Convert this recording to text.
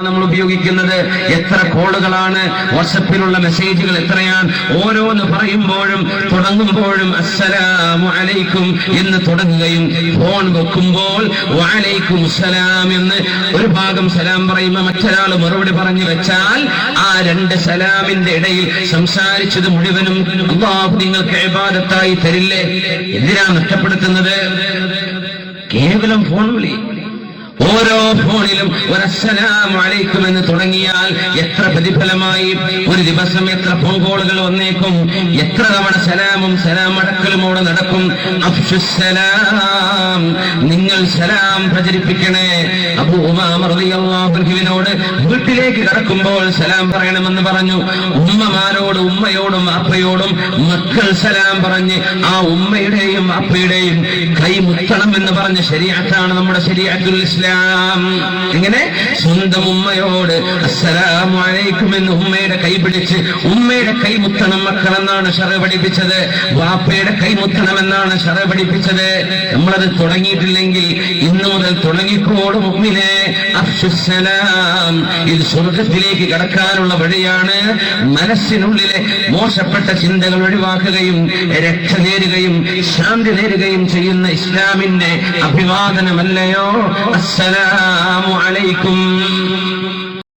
നമ്മൾ ഉപയോഗിക്കുന്നത് എത്ര കോളുകളാണ്, വാട്സപ്പിലുള്ള മെസ്സേജുകൾ എത്രയാണ്. ഓരോന്ന് പറയുമ്പോഴും തുടങ്ങുമ്പോഴും അസ്സലാമു അലൈക്കും എന്ന് തുടങ്ങുകയും ഫോൺ വെക്കുമ്പോൾ വഅലൈക്കും സലാം എന്ന് ഒരു ഭാഗം സലാം പറയുമ്പോൾ മറ്റൊരാൾ മറുപടി പറഞ്ഞു വെച്ചാൽ ആ രണ്ട് സലാമിന്റെ ഇടയിൽ സംസാരിച്ചത് മുഴുവനും അല്ലാഹു നിങ്ങൾക്ക് ഇബാദത്തായി തരില്ലേ? എന്തിനാ നഷ്ടപ്പെടുത്തുന്നത്? കേവലം ഫോൺ വിളി. ഓരോ ഫോണിലും ഒരു അസ്സലാമു അലൈക്കും എന്ന് തുടങ്ങിയാൽ എത്ര പ്രതിഫലമായി. ഒരു ദിവസം എത്ര ഫോൺ കോളുകൾ വന്നേക്കും, എത്ര തവണ സലാമും സലാം അടക്കലുമോടെ നടക്കും. അഫ്ശുസ്സലാം, നിങ്ങൾ സലാം പ്രചരിപ്പിക്കണേ. അബൂ ഉമാമ റളിയല്ലാഹു അൻഹുവിനോട് വീട്ടിലേക്ക് കടക്കുമ്പോൾ സലാം പറയണമെന്ന് പറഞ്ഞു. ഉമ്മമാരോട്, ഉമ്മയോടും അപ്പയോടും മക്കൾ സലാം പറഞ്ഞ് ആ ഉമ്മയുടെയും അപ്പയുടെയും കൈ മുത്തണം എന്ന് പറഞ്ഞ ശരീഅത്താണ് നമ്മുടെ ശരീഅത്തുൽ ഇസ്ലാം. ഇങ്ങനെ സ്വന്തം ഉമ്മയോട് അസ്സലാമു അലൈക്കും എന്ന് ഉമ്മയുടെ കൈ പിടിച്ച് ഉമ്മയുടെ കൈ മുത്തണം മക്കളെന്നാണ് ശറഅ് പഠിപ്പിച്ചത്. വാപ്പയുടെ കൈ മുത്തണമെന്നാണ് ശറഅ് പഠിപ്പിച്ചത്. നമ്മളത് തുടങ്ങിയിട്ടില്ലെങ്കിൽ ഇന്നു മുതൽ തുടങ്ങിക്കോട് മുഅ്മിനേ. അഫ്ശുസ്സലാം, ഇത് സ്വർഗത്തിലേക്ക് കടക്കാനുള്ള വഴിയാണ്. മനസ്സിനുള്ളിലെ മോശപ്പെട്ട ചിന്തകൾ ഒഴിവാക്കുകയും രക്ഷ നേരുകയും ശാന്തി നേരുകയും ചെയ്യുന്ന ഇസ്ലാമിന്റെ അഭിവാദനമല്ലയോ അസ്സലാമു അലൈക്കും.